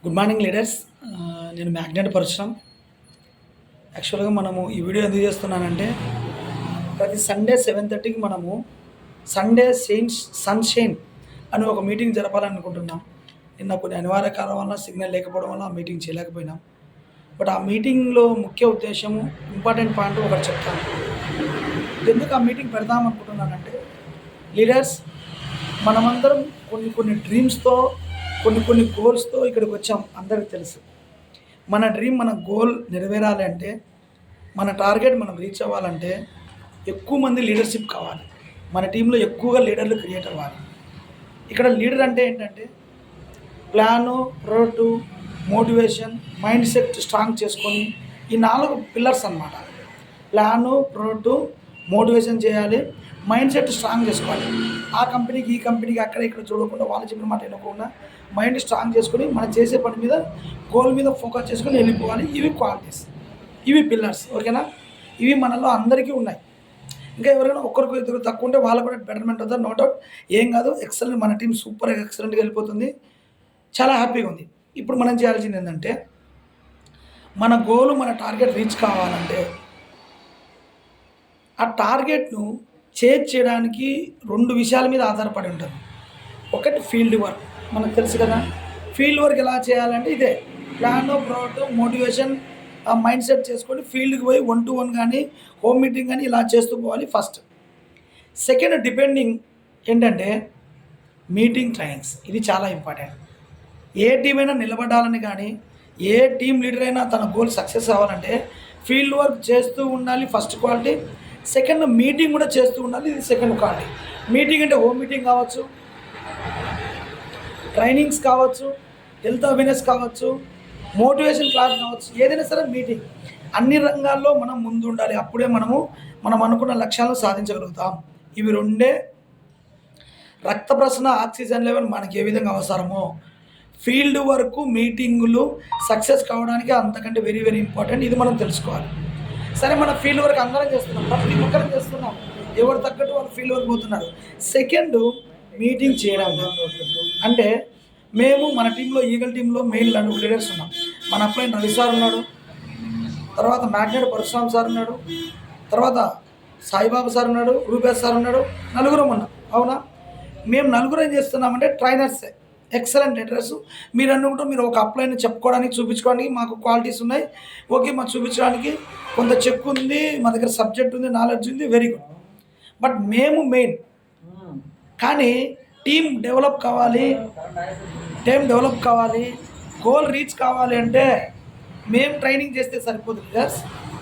Good morning leaders. నేను magnet Parashuram. యాక్చువల్గా మనము ఈ వీడియో ఎందుకు చేస్తున్నానంటే ప్రతి సండే 7:30కి మనము సండే సన్షైన్ అని ఒక మీటింగ్ జరపాలనుకుంటున్నాం. నిన్న కొన్ని అనివార్య కారణం వల్ల సిగ్నల్ లేకపోవడం వల్ల ఆ మీటింగ్ చేయలేకపోయినాం. బట్ ఆ మీటింగ్లో ముఖ్య ఉద్దేశము ఇంపార్టెంట్ పాయింట్ ఒకటి చెప్తాను. ఎందుకు ఆ మీటింగ్ పెడదామనుకుంటున్నానంటే లీడర్స్ మనమందరం కొన్ని డ్రీమ్స్తో కొన్ని గోల్స్తో ఇక్కడికి వచ్చాం. అందరికీ తెలుసు మన డ్రీమ్, మన గోల్ నెరవేరాలి అంటే, మన టార్గెట్ మనం రీచ్ అవ్వాలంటే ఎక్కువ మంది లీడర్షిప్ కావాలి. మన టీంలో ఎక్కువగా లీడర్లు క్రియేట్ అవ్వాలి. ఇక్కడ లీడర్ అంటే ఏంటంటే ప్లాను, ప్రోటు, మోటివేషన్, మైండ్ సెట్ స్ట్రాంగ్ చేసుకొని ఈ 4 పిల్లర్స్ అన్నమాట. ప్లాను, ప్రోటు, మోటివేషన్ చేయాలి, మైండ్ సెట్ స్ట్రాంగ్ చేసుకోవాలి. ఆ కంపెనీకి ఈ కంపెనీకి అక్కడ ఇక్కడ చూడకుండా వాళ్ళు చెప్పిన మాట వినకుండా మైండ్ స్ట్రాంగ్ చేసుకొని మనం చేసే పని మీద గోల్ మీద ఫోకస్ చేసుకొని వెళ్ళిపోవాలి. ఇవి క్వాలిటీస్, ఇవి పిల్లర్స్. ఓకేనా? ఇవి మనలో అందరికీ ఉన్నాయి. ఇంకా ఎవరైనా ఒక్కరికి ఇద్దరు తక్కువ ఉంటే వాళ్ళు కూడా బెటర్మెంట్ అవుతారు. నో డౌట్, ఏం కాదు. ఎక్సలెంట్, మన టీం సూపర్ ఎక్సలెంట్గా వెళ్ళిపోతుంది. చాలా హ్యాపీగా ఉంది. ఇప్పుడు మనం చేయాల్సింది ఏంటంటే మన గోలు, మన టార్గెట్ రీచ్ కావాలంటే ఆ టార్గెట్ను చేయడానికి 2 విషయాల మీద ఆధారపడి ఉంటుంది. ఒకటి ఫీల్డ్ వర్క్, మనకు తెలుసు కదా. ఫీల్డ్ వర్క్ ఎలా చేయాలంటే ఇదే ప్లాన్, ప్రోట్, మోటివేషన్, మైండ్ సెట్ చేసుకొని ఫీల్డ్కి పోయి 1-to-1 కానీ హోమ్ మీటింగ్ కానీ ఇలా చేస్తూ పోవాలి ఫస్ట్. సెకండ్ డిపెండింగ్ ఏంటంటే మీటింగ్ ట్రైనింగ్స్. ఇది చాలా ఇంపార్టెంట్. ఏ టీం అయినా నిలబడాలని కానీ ఏ టీం లీడర్ అయినా తన గోల్ సక్సెస్ అవ్వాలంటే ఫీల్డ్ వర్క్ చేస్తూ ఉండాలి, ఫస్ట్ క్వాలిటీ. సెకండ్ మీటింగ్ కూడా చేస్తూ ఉండాలి, ఇది సెకండ్ క్వాలిటీ. మీటింగ్ అంటే హోమ్ మీటింగ్ కావచ్చు, ట్రైనింగ్స్ కావచ్చు, హెల్త్ అవేర్నెస్ కావచ్చు, మోటివేషన్ క్లాస్ కావచ్చు, ఏదైనా సరే మీటింగ్. అన్ని రంగాల్లో మనం ముందు ఉండాలి. అప్పుడే మనం అనుకున్న లక్ష్యాలను సాధించగలుగుతాం. ఇవి 2 రక్త ప్రసరణ, ఆక్సిజన్ లెవెల్ మనకి ఏ విధంగా అవసరమో ఫీల్డ్ వర్క్, మీటింగులు సక్సెస్ కావడానికి అంతకంటే వెరీ వెరీ ఇంపార్టెంట్. ఇది మనం తెలుసుకోవాలి. సరే, మన ఫీల్డ్ వర్క్ అందరం చేస్తున్నాం, ప్రతి ఒక్కరం చేస్తున్నాం. ఎవరు తగ్గట్టు వాళ్ళు ఫీల్డ్ వర్క్ పోతున్నారు. సెకండ్ మీటింగ్ చేయడం అంటే మేము మన టీంలో, ఈగల్ టీంలో మెయిన్ 2 లీడర్స్ ఉన్నాం. మన అప్లైన్ రవి సార్ ఉన్నాడు, తర్వాత మ్యాగ్నెట్ పరశురామ్ సార్ ఉన్నాడు, తర్వాత సాయిబాబు సార్ ఉన్నాడు, రూపేష్ సార్ ఉన్నాడు. 4 ఉన్నాం. అవునా? మేము 4 ఏం చేస్తున్నామంటే ట్రైనర్సే, ఎక్సలెంట్ లీడర్స్. మీరు అనుకుంటే మీరు ఒక అప్లైన్ చెప్పుకోవడానికి, చూపించుకోవడానికి మాకు క్వాలిటీస్ ఉన్నాయి. ఓకే, మాకు చూపించడానికి కొంత చెక్ ఉంది, మా దగ్గర సబ్జెక్ట్ ఉంది, నాలెడ్జ్ ఉంది, వెరీ గుడ్. బట్ మేము మెయిన్. కానీ టీం డెవలప్ కావాలి, గోల్ రీచ్ కావాలి అంటే మేము ట్రైనింగ్ చేస్తే సరిపోదు లీడర్స్.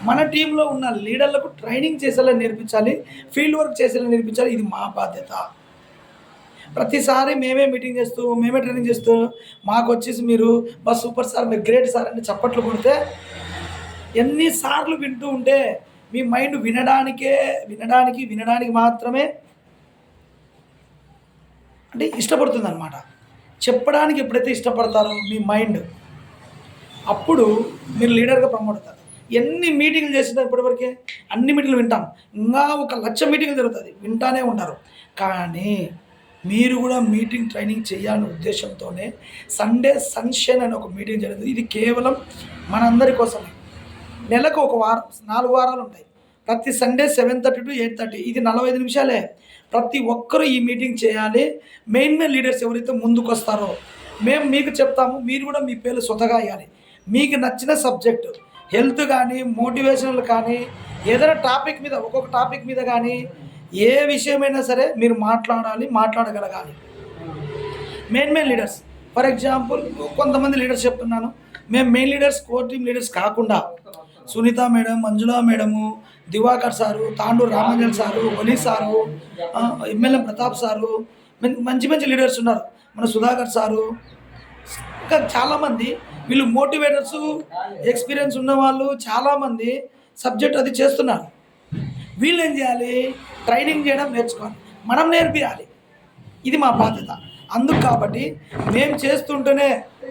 మన టీంలో ఉన్న లీడర్లకు ట్రైనింగ్ చేసేలా నేర్పించాలి, ఫీల్డ్ వర్క్ చేసేలా నేర్పించాలి. ఇది మా బాధ్యత. ప్రతిసారి మేమే మీటింగ్ చేస్తూ, మేమే ట్రైనింగ్ చేస్తూ మాకు వచ్చేసి మీరు బస్ సూపర్ సార్, మీరు గ్రేట్ సార్ అంటే చప్పట్లు కొడితే ఎన్నిసార్లు వింటూ ఉంటే మీ మైండ్ వినడానికి మాత్రమే అంటే ఇష్టపడుతుంది అనమాట. చెప్పడానికి ఎప్పుడైతే ఇష్టపడతారో మీ మైండ్, అప్పుడు మీరు లీడర్గా ప్రమోట్ అవుతారు. ఎన్ని మీటింగ్లు చేసినా ఇప్పటివరకే అన్ని మీటింగ్లు వింటాం. ఇంకా 1,00,000 మీటింగ్లు జరుగుతుంది, వింటానే ఉంటారు. కానీ మీరు కూడా మీటింగ్ ట్రైనింగ్ చేయాలనే ఉద్దేశంతోనే సండే సన్షైన్ అనే ఒక మీటింగ్ జరుగుతుంది. ఇది కేవలం మనందరి కోసమే. నెలకు 1 వారం, 4 వారాలు ఉంటాయి. ప్రతి సండే 7:30 to 8:30. ఇది 45 నిమిషాలే. ప్రతి ఒక్కరూ ఈ మీటింగ్ చేయాలి. మెయిన్ లీడర్స్ ఎవరైతే ముందుకు వస్తారో మేము మీకు చెప్తాము, మీరు కూడా మీ పేర్లు స్వతగా వేయాలి. మీకు నచ్చిన సబ్జెక్టు, హెల్త్ కానీ, మోటివేషనల్ కానీ, ఏదైనా టాపిక్ మీద, ఒక్కొక్క టాపిక్ మీద కానీ ఏ విషయమైనా సరే మీరు మాట్లాడగలగాలి. మెయిన్ లీడర్స్, ఫర్ ఎగ్జాంపుల్ కొంతమంది లీడర్స్ చెప్తున్నాను. మేము main leaders, core team leaders కాకుండా Sunitha madam, Manjula madam, Diwakar sir, Tandur Ramanjal sir, Oli sir, MLA Pratap sir, మంచి లీడర్స్ ఉన్నారు. మన సుధాకర్ సారు, ఇంకా చాలామంది. వీళ్ళు మోటివేటర్సు, ఎక్స్పీరియన్స్ ఉన్నవాళ్ళు చాలామంది సబ్జెక్ట్ అది చేస్తున్నారు. వీళ్ళు ఏం చేయాలి? ట్రైనింగ్ చేయడం నేర్చుకోవాలి, మనం నేర్పించాలి. ఇది మా బాధ్యత. అందుకు కాబట్టి మేము చేస్తుంటేనే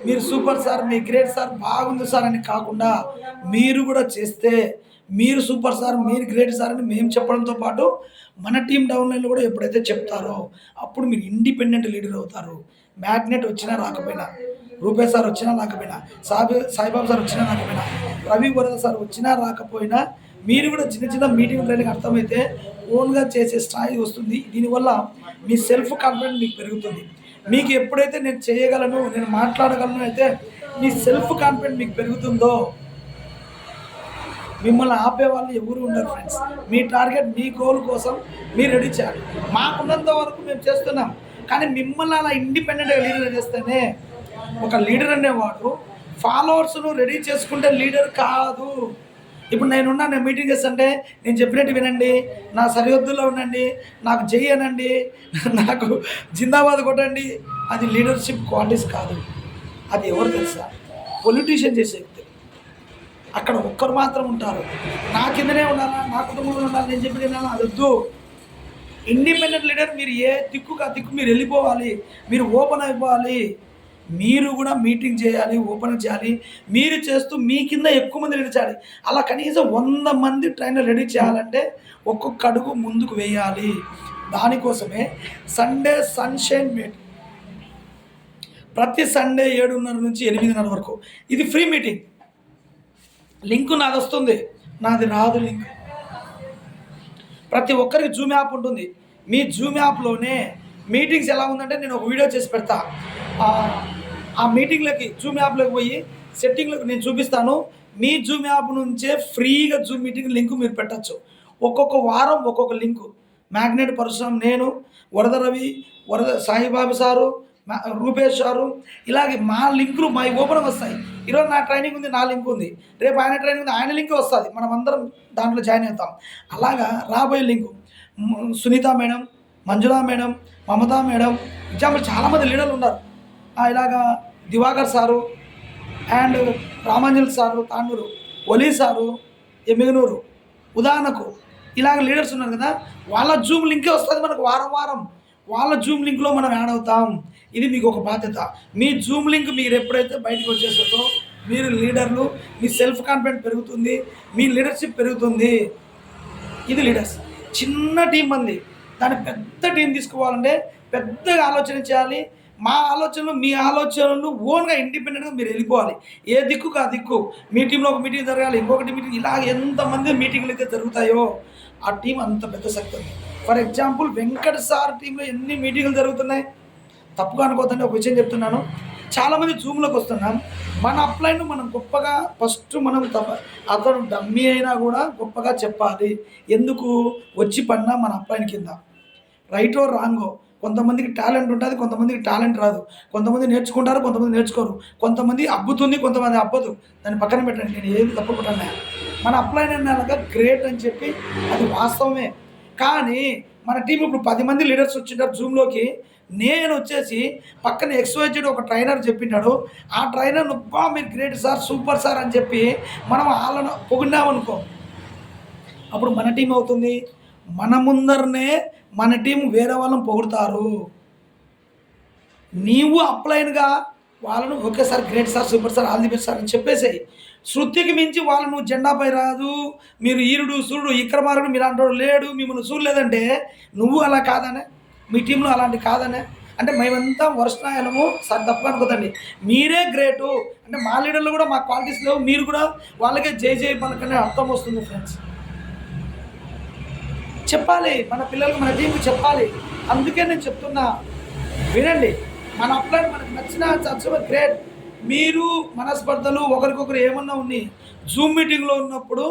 మీరు సూపర్ సార్, మీ గ్రేట్ సార్, బాగుంది సార్ అని కాకుండా మీరు కూడా చేస్తే మీరు సూపర్ సార్, మీరు గ్రేట్ సార్ అని మేము చెప్పడంతో పాటు మన టీం డౌన్లైన్లో కూడా ఎప్పుడైతే చెప్తారో అప్పుడు మీరు ఇండిపెండెంట్ లీడర్ అవుతారు. మ్యాగ్నెట్ వచ్చినా రాకపోయినా రూపేష్ సార్ వచ్చినా రాకపోయినా, సాయిబాబు సార్ వచ్చినా రాకపోయినా, రవి వరద సార్ వచ్చినా రాకపోయినా, మీరు కూడా చిన్న చిన్న మీటింగ్ ట్రైనింగ్ అర్థమైతే ఓన్గా చేసే స్థాయి వస్తుంది. దీనివల్ల మీ సెల్ఫ్ కాన్ఫిడెన్స్ మీకు పెరుగుతుంది. మీకు ఎప్పుడైతే నేను చేయగలను, నేను మాట్లాడగలను అయితే మీ సెల్ఫ్ కాన్ఫిడెన్స్ మీకు పెరుగుతుందో మిమ్మల్ని ఆపే వాళ్ళు ఎవరు ఉండరు ఫ్రెండ్స్. మీ టార్గెట్, మీ గోల్ కోసం మీరు రెడీ చేయాలి. మాకున్నంత వరకు మేము చేస్తున్నాం, కానీ మిమ్మల్ని అలా ఇండిపెండెంట్గా లీడర్ చేస్తేనే ఒక లీడర్ అనేవాడు ఫాలోవర్స్ను రెడీ చేసుకుంటే లీడర్ కాదు. ఇప్పుడు నేను మీటింగ్ చేస్తుంటే నేను చెప్పినట్టు వినండి, నా సరిహద్దుల్లో ఉండండి, నాకు జై అనండి, నాకు జిందాబాద్ కొట్టండి, అది లీడర్షిప్ క్వాలిటీస్ కాదు. అది ఎవరు తెలుసా? పొలిటీషియన్ చేసే వ్యక్తి. అక్కడ ఒక్కరు మాత్రం ఉంటారు, నా కిందనే ఉండాలా, నా కుటుంబంలో ఉండాలి, నేను చెప్పి వినాలా, అది వద్దు. ఇండిపెండెంట్ లీడర్ మీరు ఏ దిక్కుకు ఆ దిక్కు మీరు వెళ్ళిపోవాలి, మీరు ఓపెన్ అయిపోవాలి. మీరు కూడా మీటింగ్ చేయాలి, ఓపెన్ చేయాలి. మీరు చేస్తూ మీ కింద ఎక్కువ మంది రెడీ చేయాలి. అలా కనీసం 100 మంది ట్రైనర్ రెడీ చేయాలంటే ఒక్కొక్క అడుగు ముందుకు వేయాలి. దానికోసమే సండే సన్షైన్ మీట్ ప్రతి సండే 7:30 నుంచి 8:30 వరకు. ఇది ఫ్రీ మీటింగ్. లింకు నాది వస్తుంది, నాది రాదు లింక్. ప్రతి ఒక్కరికి జూమ్ యాప్ ఉంటుంది. మీ జూమ్ యాప్లోనే మీటింగ్స్ ఎలా ఉందంటే నేను ఒక వీడియో చేసి పెడతా. ఆ మీటింగ్లకి జూమ్ యాప్లోకి పోయి సెట్టింగ్లోకి నేను చూపిస్తాను. మీ జూమ్ యాప్ నుంచే ఫ్రీగా జూమ్ మీటింగ్ లింక్ మీరు పెట్టచ్చు. ఒక్కొక్క వారం ఒక్కొక్క లింకు. మ్యాగ్నెట్ పరశురామ్, నేను, వరద రవి, సాయిబాబు సారు, రూపేష్ సారు, ఇలాగే మా లింకులు మా ఓపెన్ వస్తాయి. ఈరోజు నా ట్రైనింగ్ ఉంది, నా లింక్ ఉంది. రేపు ఆయన ట్రైనింగ్ ఉంది, ఆయన లింక్ వస్తుంది. మనం అందరం దాంట్లో జాయిన్ అవుతాం. అలాగా రాబోయే link Sunitha madam, Manjula madam, Mamata madam, example చాలామంది లీడర్లు ఉన్నారు. ఇలాగా Divakar sir and Ramanjal sir Tandur, Oli sir Yemmiganur, ఉదాహరణకు ఇలాగ లీడర్స్ ఉన్నారు కదా, వాళ్ళ జూమ్ లింకే వస్తుంది మనకు వారం వారం. వాళ్ళ జూమ్ లింక్లో మనం యాడ్ అవుతాం. ఇది మీకు ఒక బాధ్యత. మీ జూమ్ లింక్ మీరు ఎప్పుడైతే బయటకు వచ్చేసారో మీరు లీడర్లు, మీ సెల్ఫ్ కాన్ఫిడెన్స్ పెరుగుతుంది, మీ లీడర్షిప్ పెరుగుతుంది. ఇది లీడర్స్. చిన్న టీం మంది, దాన్ని పెద్ద టీం తీసుకోవాలంటే పెద్దగా ఆలోచన చేయాలి. మా ఆలోచనలు, మీ ఆలోచనలు ఓన్గా ఇండిపెండెంట్గా మీరు వెళ్ళిపోవాలి. ఏ దిక్కుకు ఆ దిక్కు. మీ టీంలో ఒక మీటింగ్ జరగాలి, ఇంకొకటి మీటింగ్, ఇలా ఎంతమంది మీటింగ్లు అయితే జరుగుతాయో ఆ టీం అంత పెద్ద శక్తి ఉంది. ఫర్ ఎగ్జాంపుల్ వెంకట్ సార్ టీంలో ఎన్ని మీటింగ్లు జరుగుతున్నాయి. తప్పుగా అనుకోవద్దండి, ఒక విషయం చెప్తున్నాను. చాలామంది జూమ్లోకి వస్తున్నాం. మన అప్లైన్ మనం గొప్పగా ఫస్ట్ మనం అతను డమ్మీ అయినా కూడా గొప్పగా చెప్పాలి. ఎందుకు వచ్చి పడినా మన అప్లైన్ కింద రైటో రాంగో. కొంతమందికి టాలెంట్ ఉంటుంది, కొంతమందికి టాలెంట్ రాదు. కొంతమంది నేర్చుకుంటారు, కొంతమంది నేర్చుకోరు. కొంతమంది అబ్బుతుంది, కొంతమంది అబ్బదు. దాన్ని పక్కన పెట్టండి, నేను ఏది తప్పకుండా. మన అప్లైన్ అయినాక గ్రేట్ అని చెప్పి అది వాస్తవమే. కానీ మన టీం ఇప్పుడు 10 మంది లీడర్స్ వచ్చింటారు జూమ్లోకి. నేను వచ్చేసి పక్కన XYZ ఒక ట్రైనర్ చెప్పినాడు. ఆ ట్రైనర్ మీరు గ్రేట్ సార్, సూపర్ సార్ అని చెప్పి మనం వాళ్ళను పొగిడినామనుకో, అప్పుడు మన టీం అవుతుంది. మన ముందరనే మన టీం వేరే వాళ్ళని పొగుడతారు. నీవు అప్లైన్గా వాళ్ళను okay sir, great sir, super sir, all the best sir అని చెప్పేసాయి. శృతికి మించి వాళ్ళను జెండాపై రాదు, మీరు ఈరుడు సూర్యుడు ఇక్రమారుడు, మీరు అంటాడు లేడు, మిమ్మల్ని చూడలేదంటే నువ్వు అలా కాదనే, మీ టీంలో అలాంటి కాదనే అంటే మేమంతా వర్షనాయనము సార్. తప్ప అనుకోదండి, మీరే గ్రేటు అంటే మా లీడర్లు కూడా మా క్వాలిటీస్ లేవు, మీరు కూడా వాళ్ళకే జై పలకనే అర్థం వస్తుంది ఫ్రెండ్స్. చెప్పాలి, మన పిల్లలకు మన టీంకి చెప్పాలి. అందుకే నేను చెప్తున్నా, వినండి. మన అప్లైన్ మనకు నచ్చిన గ్రేట్. మీరు మనస్పర్ధలు ఒకరికొకరు ఏమన్నా ఉన్నాయి, జూమ్ మీటింగ్లో ఉన్నప్పుడు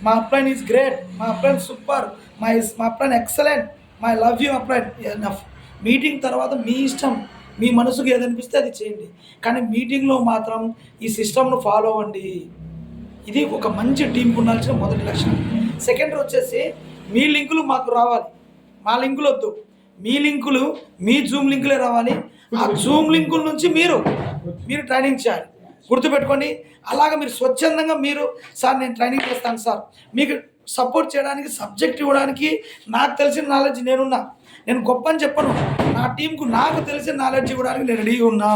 మా అప్లైన్ ఈజ్ గ్రేట్, మా అప్లైన్ సూపర్, మా upline excellent, my love you upline enough. Meeting తర్వాత మీ ఇష్టం, మీ మనసుకు ఏదనిపిస్తే అది చేయండి. కానీ మీటింగ్లో మాత్రం ఈ సిస్టమ్ను ఫాలో అవ్వండి. ఇది ఒక మంచి టీంకి ఉండాల్సిన మొదటి లక్షణం. సెకండ్ వచ్చేసి మీ లింకులు మాకు రావాలి, మా లింకులు వద్దు. మీ లింకులు, మీ జూమ్ లింకులే రావాలి. ఆ జూమ్ లింకుల నుంచి మీరు ట్రైనింగ్ చేయాలి. గుర్తుపెట్టుకోండి. అలాగా మీరు స్వచ్ఛందంగా మీరు సార్ నేను ట్రైనింగ్ చేస్తాను సార్, మీకు సపోర్ట్ చేయడానికి, సబ్జెక్ట్ ఇవ్వడానికి నాకు తెలిసిన నాలెడ్జ్ నేనున్నా. నేను గొప్ప అని చెప్పను, నా టీంకు నాకు తెలిసిన నాలెడ్జ్ ఇవ్వడానికి నేను రెడీగా ఉన్నా.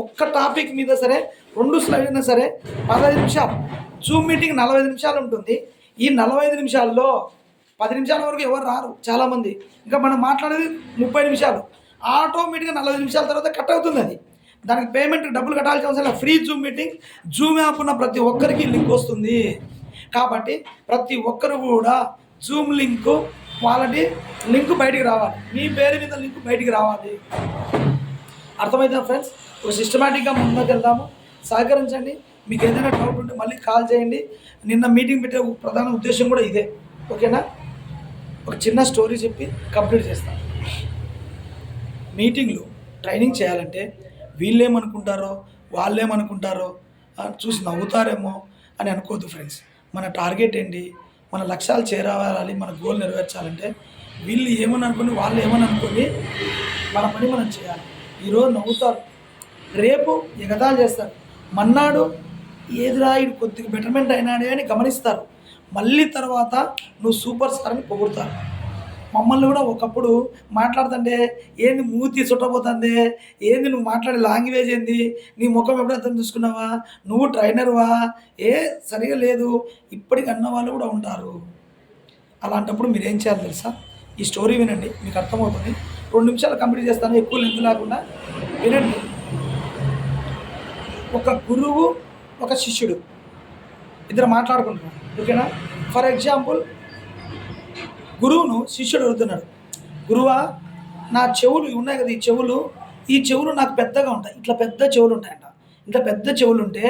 ఒక్క టాపిక్ మీద సరే 2 స్లైడ్ అయినా సరే 15 నిమిషాలు. జూమ్ మీటింగ్ 45 నిమిషాలు ఉంటుంది. ఈ 45 నిమిషాల్లో 10 నిమిషాల వరకు ఎవరు రారు చాలామంది. ఇంకా మనం మాట్లాడేది 30 నిమిషాలు. ఆటోమేటిక్గా 40 నిమిషాల తర్వాత కట్ అవుతుంది. అది దానికి పేమెంట్ డబ్బులు కట్టాల్సిన అవసరం లేదు. Free Zoom meeting. Zoom app ఉన్న ప్రతి ఒక్కరికి లింక్ వస్తుంది. కాబట్టి ప్రతి ఒక్కరు కూడా జూమ్ లింకు వాళ్ళకి లింక్ బయటికి రావాలి, మీ పేరు మీద లింక్ బయటికి రావాలి. అర్థమవుతుందా ఫ్రెండ్స్? ఒక సిస్టమేటిక్గా ముందుకు వెళ్దాము. సహకరించండి. మీకు ఏదైనా డౌట్ ఉంటే మళ్ళీ కాల్ చేయండి. నిన్న మీటింగ్ పెట్టే ప్రధాన ఉద్దేశం కూడా ఇదే. ఓకేనా? ఒక చిన్న స్టోరీ చెప్పి కంప్లీట్ చేస్తాను. మీటింగ్లు ట్రైనింగ్ చేయాలంటే వీళ్ళేమనుకుంటారో వాళ్ళేమనుకుంటారో చూసి నవ్వుతారేమో అని అనుకోవద్దు ఫ్రెండ్స్. మన టార్గెట్ ఏంటి, మన లక్ష్యాలు చేరావాలి, మన గోల్ నెరవేర్చాలంటే వీళ్ళు ఏమని అనుకుని వాళ్ళు ఏమని అనుకుని మన పని మనం చేయాలి. ఈరోజు నవ్వుతారు, రేపు ఎగతాళి చేస్తారు, మన్నాడు ఏదిరా ఇది కొద్దిగా బెటర్మెంట్ అయినాడే అని గమనిస్తారు. మళ్ళీ తర్వాత నువ్వు సూపర్ స్టార్ అని పొగుడుతారు. మమ్మల్ని కూడా ఒకప్పుడు మాట్లాడుతుంటే ఏంది మూతి చుట్టబోతుంది, ఏంది నువ్వు మాట్లాడే లాంగ్వేజ్ ఏంది, నీ ముఖం ఎప్పుడైతే చూసుకున్నావా, నువ్వు ట్రైనర్వా, సరిగా లేదు, ఇప్పటికి అన్న వాళ్ళు కూడా ఉంటారు. అలాంటప్పుడు మీరు ఏం చేయాలి తెలుసా? ఈ స్టోరీ వినండి, మీకు అర్థమవుతుంది. 2 నిమిషాలు కంప్లీట్ చేస్తాను, ఎక్కువ లెంత్ లేకుండా వినండి. ఒక గురువు ఒక శిష్యుడు ఇద్దరు మాట్లాడుకుంటున్నారు. ఓకేనా? ఫర్ ఎగ్జాంపుల్ గురువును శిష్యుడు అడుగుతున్నాడు, గురువా నా చెవులు ఉన్నాయి కదా, ఈ చెవులు నాకు పెద్దగా ఉంటాయి, ఇట్లా పెద్ద చెవులు ఉంటాయంట. ఇట్లా పెద్ద చెవులు ఉంటే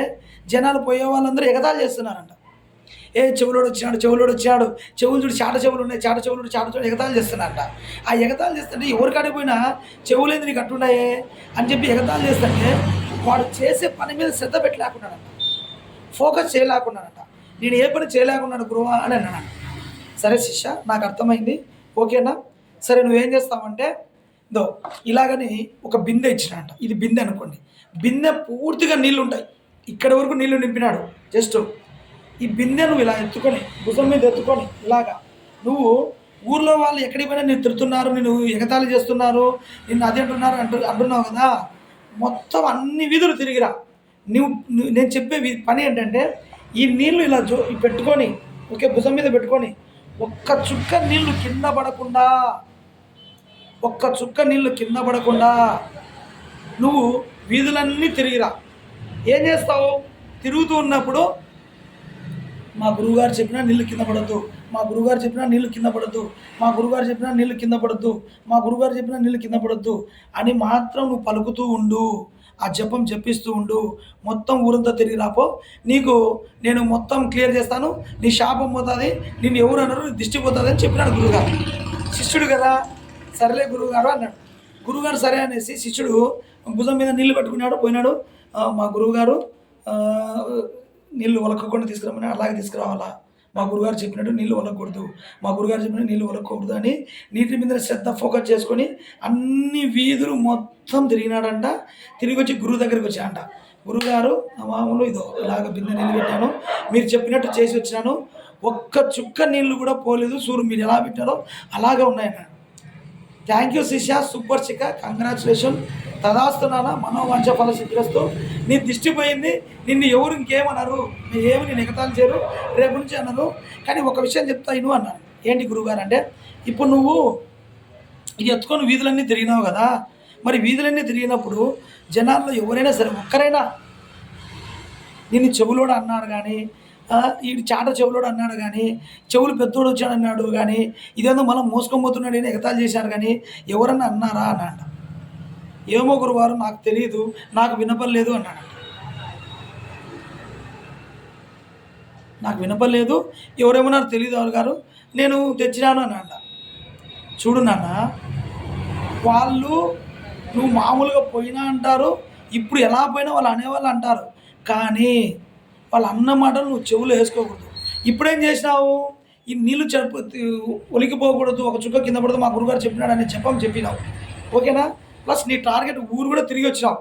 జనాలు పోయే వాళ్ళందరూ ఎగతాళి చేస్తున్నారంట. చెవులోడు వచ్చాడు, చెవులు చూడు చాట చెవులు ఉన్నాయి, చాట చెవులు ఎగతాళి చేస్తున్నారంట. ఆ ఎగతాళి చేస్తుంటే ఎవరికాడికి పోయినా చెవులేంది నీకు అట్టున్నాయే అని చెప్పి ఎగతాళి చేస్తుంటే వాడు చేసే పని మీద శ్రద్ధ పెట్టలేకున్నాడంట, ఫోకస్ చేయలేకున్నాడంట. నేను ఏ పని చేయలేకున్నాడు గురువా అని అన్నాడు. సరే శిష్య, నాకు అర్థమైంది, ఓకేనా? సరే నువ్వేం చేస్తావంటే ఇలాగని ఒక బిందె ఇచ్చినాడంట. ఇది బిందె అనుకోండి, బిందె పూర్తిగా నీళ్ళు ఉంటాయి, ఇక్కడి వరకు నీళ్లు నింపినాడు. జస్ట్ ఈ బిందె నువ్వు ఇలా ఎత్తుకొని భుజం మీద ఎత్తుకొని ఇలాగా నువ్వు ఊర్లో వాళ్ళు ఎక్కడికి పోయినా నేను తిడుతున్నారు, నేను ఎగతాళి చేస్తున్నారు, నిన్ను అది అంటున్నావు కదా, మొత్తం అన్ని వీధులు తిరిగిరా. నేను చెప్పే పని ఏంటంటే ఈ నీళ్లు ఇలా పెట్టుకొని, ఓకే, భుజం మీద పెట్టుకొని ఒక్క చుక్క నీళ్లు కింద పడకుండా నువ్వు వీధులన్నీ తిరిగిరా. ఏం చేస్తావు? తిరుగుతూ ఉన్నప్పుడు మా గురువుగారు చెప్పినా నీళ్ళు కింద పడద్దు, మా గురువుగారు చెప్పినా నీళ్ళు కింద పడద్దు, మా గురువుగారు చెప్పినా నీళ్ళు కింద పడద్దు, మా గురువుగారు చెప్పినా నీళ్ళు కింద పడద్దు అని మాత్రం నువ్వు పలుకుతూ ఉండు, ఆ జపం చెప్పిస్తూ ఉండు. మొత్తం ఊరంతా తిరిగి రాపో, నీకు నేను మొత్తం క్లియర్ చేస్తాను, నీ శాపం పోతుంది, నిన్ను ఎవరు అన్నారు, నీ దిష్టి పోతుంది అని చెప్పినాడు గురువుగారు. శిష్యుడు కదా, సరేలే గురువుగారు అన్నాడు. గురువుగారు సరే అనేసి శిష్యుడు భుజం మీద నీళ్ళు పెట్టుకున్నాడు, పోయినాడు. మా గురువుగారు నీళ్ళు ఒలకకుండా తీసుకురామని, అలాగే తీసుకురావాలా, మా గురుగారు చెప్పినట్టు నీళ్ళు ఒలకూడదు, మా గురుగారు చెప్పినట్టు నీళ్ళు ఒలకూడదు అని నీటి మీద శ్రద్ధ ఫోకస్ చేసుకొని అన్ని వీధులు మొత్తం తిరిగినాడంట. తిరిగి వచ్చి గురువు దగ్గరికి వచ్చాడంట. గురువుగారు మామూలు ఇలాగ బిందె నీళ్ళు పెట్టాను, మీరు చెప్పినట్టు చేసి వచ్చినాను, ఒక్క చుక్క నీళ్ళు కూడా పోలేదు, సూర్యుడు మీరు ఎలా పెట్టారో అలాగే ఉన్నాయన్నాడు. థ్యాంక్ యూ శిష్య, సూపర్ చిక్క, కంగ్రాచులేషన్, తదాస్తున్నానా మనోవాంఛ ఫల సిద్ధిరస్తూ. నీ దిష్టి పోయింది, నిన్ను ఎవరు ఇంకేమన్నారు, ఏమి నేను ఎగతాళి చేయరు, రేపు నుంచి అన్నారు. కానీ ఒక విషయం చెప్తా ఇను అన్నాను. ఏంటి గురువుగారు అంటే, ఇప్పుడు నువ్వు ఇది ఎత్తుకొని వీధులన్నీ తిరిగినావు కదా, మరి వీధులన్నీ తిరిగినప్పుడు జనాల్లో ఎవరైనా సరే ఒక్కరైనా నిన్ను చెవులోడు అన్నాడు కానీ, ఈ చాట చెవులోడు అన్నాడు కానీ, చెవులు పెద్దోడు వచ్చాడు అన్నాడు కానీ, ఇదేందో మనం మోసుకొని నేను ఎగతాళి చేశాను కానీ ఎవరన్నా అన్నారా అన్నాడు. ఏమో గురువారు నాకు తెలియదు, నాకు వినపడలేదు అన్నాడు. నాకు వినపడలేదు, ఎవరేమన్నారు తెలియదు ఎవరు గారు, నేను తెచ్చినాను అన్నాడు. చూడు నాన్న, వాళ్ళు నువ్వు మామూలుగా పోయినా అంటారు, ఇప్పుడు ఎలా పోయినా వాళ్ళు అనేవాళ్ళు అంటారు, కానీ వాళ్ళు అన్న మాటలు నువ్వు చెవులు వేసుకోకూడదు. ఇప్పుడేం చేసినావు? ఈ నీళ్ళు ఒలికిపోకూడదు, ఒక చుక్క కింద పడదు, మా గురుగారు చెప్పినాడు అని చెప్పినావు. ఓకేనా? ప్లస్ నీ టార్గెట్ ఊరు కూడా తిరిగి వచ్చినావు.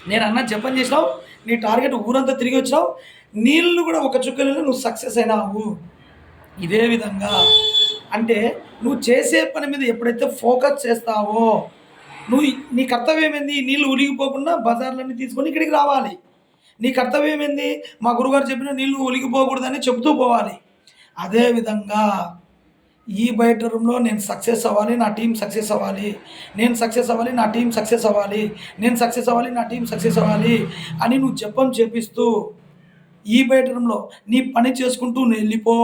నేను అన్న జపం చేసినావు, నీ టార్గెట్ ఊరంతా తిరిగి వచ్చినావు, నీళ్ళు కూడా ఒక చుక్క నీళ్ళు నువ్వు సక్సెస్ అయినావు. ఇదే విధంగా అంటే నువ్వు చేసే పని మీద ఎప్పుడైతే ఫోకస్ చేస్తావో నీ కర్తవ్యం ఏంది? నీళ్ళు ఉలిగిపోకుండా బజార్లన్నీ తీసుకొని ఇక్కడికి రావాలి. నీ కర్తవ్యం ఏంది? మా గురుగారు చెప్పిన నీళ్ళు ఒలిగిపోకూడదని చెబుతూ పోవాలి. అదేవిధంగా ఈ బయట రూమ్లో నేను సక్సెస్ అవ్వాలి, నా టీం సక్సెస్ అవ్వాలి, నేను సక్సెస్ అవ్వాలి, నా టీం సక్సెస్ అవ్వాలి, నేను సక్సెస్ అవ్వాలి, నా టీం సక్సెస్ అవ్వాలి అని నువ్వు జపం చేపిస్తూ ఈ బయట రూమ్లో నీ పని చేసుకుంటూ నువ్వు వెళ్ళిపో,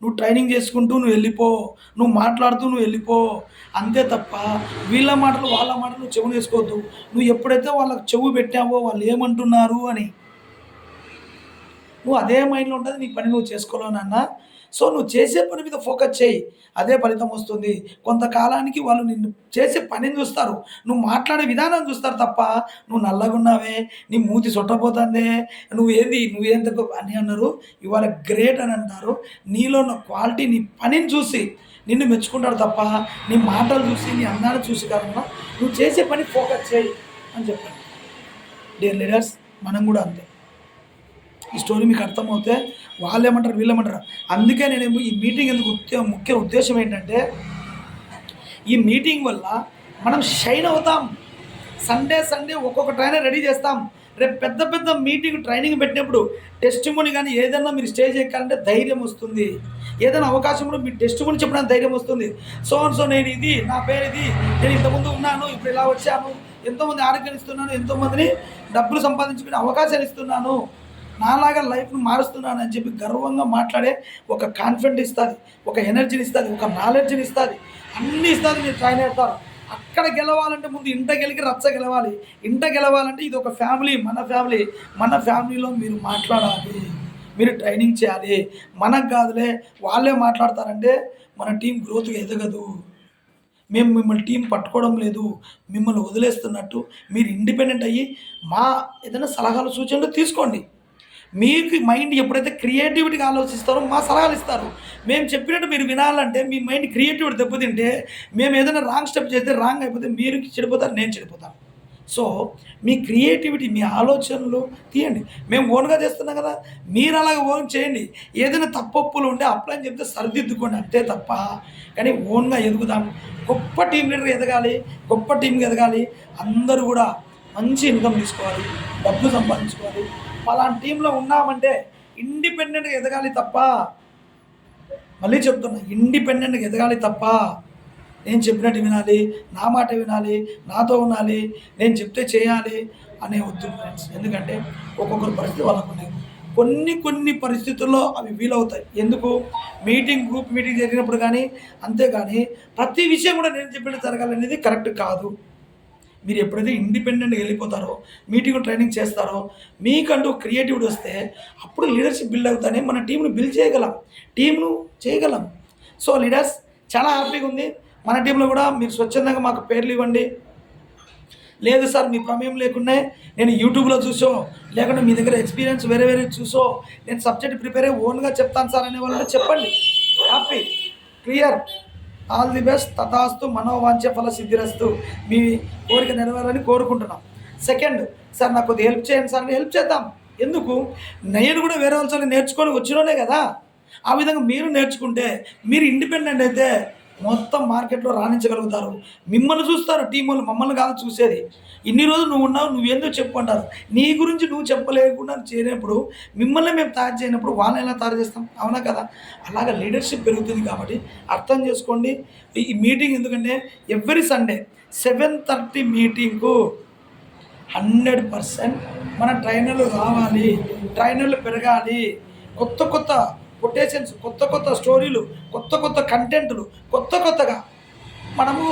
నువ్వు ట్రైనింగ్ చేసుకుంటూ నువ్వు వెళ్ళిపో, నువ్వు మాట్లాడుతూ నువ్వు వెళ్ళిపో. అంతే తప్ప వీళ్ళ మాటలు వాళ్ళ మాటలు నువ్వు చెవులు వేసుకోవద్దు. నువ్వు ఎప్పుడైతే వాళ్ళకి చెవు పెట్టావో వాళ్ళు ఏమంటున్నారు అని నువ్వు అదే మైండ్లో ఉంటుంది, నీ పని నువ్వు చేసుకోలేవు నాన్న. సో నువ్వు చేసే పని మీద ఫోకస్ చేయి, అదే ఫలితం వస్తుంది. కొంతకాలానికి వాళ్ళు నిన్ను చేసే పనిని చూస్తారు, నువ్వు మాట్లాడే విధానం చూస్తారు తప్ప నువ్వు నల్లగున్నావే, నీ మూతి సొట్టపోతుందే, నువ్వేంత అని అన్నారు. ఇవాళ గ్రేట్ అని అంటారు. నీలో ఉన్న క్వాలిటీ, నీ పనిని చూసి నిన్ను మెచ్చుకుంటాడు తప్ప నీ మాటలు చూసి, నీ అందాన్ని చూసి కాకుండా నువ్వు చేసే పని ఫోకస్ చేయి అని చెప్పాను. డియర్ లీడర్స్, మనం కూడా అంతే. ఈ స్టోరీ మీకు అర్థమవుతే వాళ్ళు ఏమంటారు వీళ్ళు ఏమంటారు. అందుకే నేను ఈ మీటింగ్ ఎందుకు ముఖ్య ఉద్దేశం ఏంటంటే, ఈ మీటింగ్ వల్ల మనం షైన్ అవుతాం. సండే ఒక్కొక్క ట్రైనర్ రెడీ చేస్తాం. రేపు పెద్ద మీటింగ్ ట్రైనింగ్ పెట్టినప్పుడు టెస్టిమోనీ కానీ ఏదైనా మీరు స్టేజ్ ఎక్కాలంటే ధైర్యం వస్తుంది. ఏదైనా అవకాశంలో మీరు టెస్టిమోనీ చెప్పడానికి ధైర్యం వస్తుంది. సో నేను ఇది, నా పేరు ఇది, నేను ఇంతకుముందు ఉన్నాను, ఇప్పుడు ఇలా వచ్చాను, ఎంతోమంది ఆరోగ్యాన్ని ఇస్తున్నాను, ఎంతోమందిని డబ్బులు సంపాదించుకునే అవకాశాలు ఇస్తున్నాను, నాలాగా లైఫ్ను మారుస్తున్నాను అని చెప్పి గర్వంగా మాట్లాడే ఒక కాన్ఫిడెంట్ ఇస్తుంది, ఒక ఎనర్జీని ఇస్తుంది, ఒక నాలెడ్జ్ని ఇస్తుంది, అన్నీ ఇస్తుంది. మీరు ట్రైన్ అవుతారు. అక్కడ గెలవాలంటే ముందు ఇంట గెలికి రచ్చ గెలవాలి. ఇంట గెలవాలంటే ఇది ఒక ఫ్యామిలీ, మన ఫ్యామిలీలో మీరు మాట్లాడాలి, మీరు ట్రైనింగ్ చేయాలి. మనకు కాదులే వాళ్ళే మాట్లాడతారంటే మన టీం గ్రోత్గా ఎదగదు. మేము మిమ్మల్ని టీం పట్టుకోవడం లేదు, మిమ్మల్ని వదిలేస్తున్నట్టు మీరు ఇండిపెండెంట్ అయ్యి మా ఏదైనా సలహాలు సూచనలు తీసుకోండి. మీకు మైండ్ ఎప్పుడైతే క్రియేటివిటీగా ఆలోచిస్తారో మా సలహాలు ఇస్తారు. మేము చెప్పినట్టు మీరు వినాలంటే మీ మైండ్ క్రియేటివిటీ దెబ్బతింటే, మేము ఏదైనా రాంగ్ స్టెప్ చేస్తే రాంగ్ అయిపోతే మీరు చెడిపోతారు, నేను చెడిపోతాను. సో మీ క్రియేటివిటీ, మీ ఆలోచనలు తీయండి. మేము ఓన్గా చేస్తున్నాం కదా, మీరు అలాగ ఓన్ చేయండి. ఏదైనా తప్పొప్పులు ఉంటే అప్లై అని చెప్తే సరిదిద్దుకోండి, అంతే తప్ప కానీ ఓన్గా ఎదుగుదాం. గొప్ప టీం లీడర్ ఎదగాలి, గొప్ప టీంకి ఎదగాలి. అందరూ కూడా మంచి ఇన్కమ్ తీసుకోవాలి, డబ్బు సంపాదించుకోవాలి. అలాంటి టీంలో ఉన్నామంటే ఇండిపెండెంట్గా ఎదగాలి తప్ప, మళ్ళీ చెప్తున్నా, ఇండిపెండెంట్గా ఎదగాలి తప్ప నేను చెప్పినట్టు వినాలి, నా మాట వినాలి, నాతో ఉండాలి, నేను చెప్తే చేయాలి అనే వద్దు ఫ్రెండ్స్. ఎందుకంటే ఒక్కొక్కరు పరిస్థితి వాళ్ళకు ఉన్నాయి. కొన్ని పరిస్థితుల్లో అవి వీలవుతాయి. ఎందుకు, గ్రూప్ మీటింగ్ జరిగినప్పుడు కానీ, అంతేగాని ప్రతి విషయం కూడా నేను చెప్పినట్టు జరగాలనేది కరెక్ట్ కాదు. మీరు ఎప్పుడైతే ఇండిపెండెంట్గా వెళ్ళిపోతారో, మీటింగ్ ట్రైనింగ్ చేస్తారో, మీకంటూ క్రియేటివిటీ వస్తే అప్పుడు లీడర్షిప్ బిల్డ్ అవుతానే మన టీంను బిల్డ్ చేయగలం. సో లీడర్స్, చాలా హ్యాపీగా ఉంది. మన టీంలో కూడా మీరు స్వచ్ఛందంగా మాకు పేర్లు ఇవ్వండి. లేదు సార్ మీ ప్రమేయం లేకుండా నేను యూట్యూబ్లో చూసో, లేకుంటే మీ దగ్గర ఎక్స్పీరియన్స్ వేరే చూసో నేను సబ్జెక్ట్ ప్రిపేర్ అయ్యి ఓన్గా చెప్తాను సార్ అనే వాళ్ళు చెప్పండి. Happy, clear, all the best, తథాస్తు, మనోవాంఛ ఫల సిద్ధిరస్తు. మీ కోరిక నెరవేరాలని కోరుకుంటున్నాం. సెకండ్, సార్ నాకు కొద్దిగా హెల్ప్ చేయండి సార్, హెల్ప్ చేద్దాం. ఎందుకు, నేను కూడా వేరే వాళ్ళతో నేర్చుకొని వచ్చినోనే కదా. ఆ విధంగా మీరు నేర్చుకుంటే, మీరు ఇండిపెండెంట్ అయితే మొత్తం మార్కెట్లో రాణించగలుగుతారు. మిమ్మల్ని చూస్తారు టీం వాళ్ళు, మమ్మల్ని కాదు చూసేది. ఇన్ని రోజులు నువ్వు ఉన్నావు, నువ్వేందో చెప్పు అంటారు. నీ గురించి నువ్వు చెప్పలేకుండా చేయనప్పుడు, మిమ్మల్ని మేము తయారు చేయనప్పుడు వాళ్ళని ఎలా తయారు చేస్తాం, అవునా కదా. అలాగా లీడర్షిప్ పెరుగుతుంది. కాబట్టి అర్థం చేసుకోండి. ఈ మీటింగ్ ఎందుకంటే ఎవ్రీ సండే 7:30 మీటింగ్కు 100% మన ట్రైనర్లు రావాలి, ట్రైనర్లు పెరగాలి. కొత్త కొటేషన్స్, కొత్త స్టోరీలు, కొత్త కంటెంట్లు, కొత్తగా మనము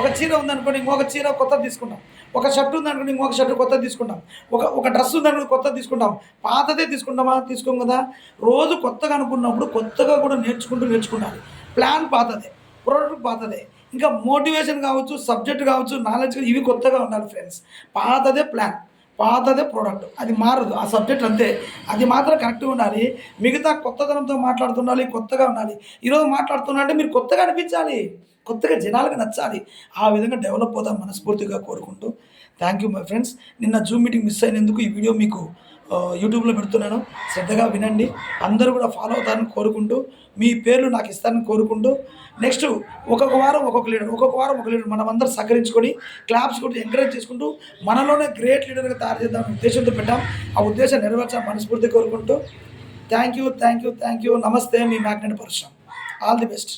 ఒక చీర ఉందనుకోండి ఇంకొక చీర కొత్తది తీసుకుంటాం, ఒక షర్ట్ ఉందనుకోండి ఇంకొక షర్ట్ కొత్తది తీసుకుంటాం, ఒక డ్రెస్ ఉందనుకోండి కొత్తది తీసుకుంటాం. పాతదే తీసుకోం కదా. రోజు కొత్తగా అనుకున్నప్పుడు కొత్తగా కూడా నేర్చుకుంటాలి. ప్లాన్ పాతదే, ప్రోడక్ట్ పాతదే, ఇంకా మోటివేషన్ కావచ్చు, సబ్జెక్ట్ కావచ్చు, నాలెడ్జ్ ఇవి కొత్తగా ఉండాలి ఫ్రెండ్స్. పాతదే ప్లాన్, పాతదే ప్రోడక్ట్, అది మారదు. ఆ సబ్జెక్ట్ అంతే, అది మాత్రం కరెక్ట్గా ఉండాలి. మిగతా కొత్తదనంతో మాట్లాడుతుండాలి, కొత్తగా ఉండాలి. ఈరోజు మాట్లాడుతున్నా అంటే మీరు కొత్తగా అనిపించాలి, కొత్తగా జనాలకు నచ్చాలి. ఆ విధంగా డెవలప్ అవుతాం మనస్ఫూర్తిగా కోరుకుంటూ. Thank you my friends. నిన్న జూమ్ మీటింగ్ మిస్ అయినందుకు ఈ వీడియో మీకు యూట్యూబ్లో పెడుతున్నాను, శ్రద్ధగా వినండి. అందరూ కూడా ఫాలో అవుతారని కోరుకుంటూ, మీ పేర్లు నాకు ఇస్తారని కోరుకుంటూ, నెక్స్ట్ ఒక్కొక్క వారం ఒక్కొక్క లీడర్ మనమందరం సహకరించుకొని క్లాప్స్ కొట్టి ఎంకరేజ్ చేసుకుంటూ మనలోనే గ్రేట్ లీడర్గా తయారు చేద్దామనే ఉద్దేశంతో పెట్టాం. ఆ ఉద్దేశం నెరవేర్చాలని మనస్ఫూర్తి కోరుకుంటూ థ్యాంక్ యూ. నమస్తే, మీ magnet Parashuram. All the best.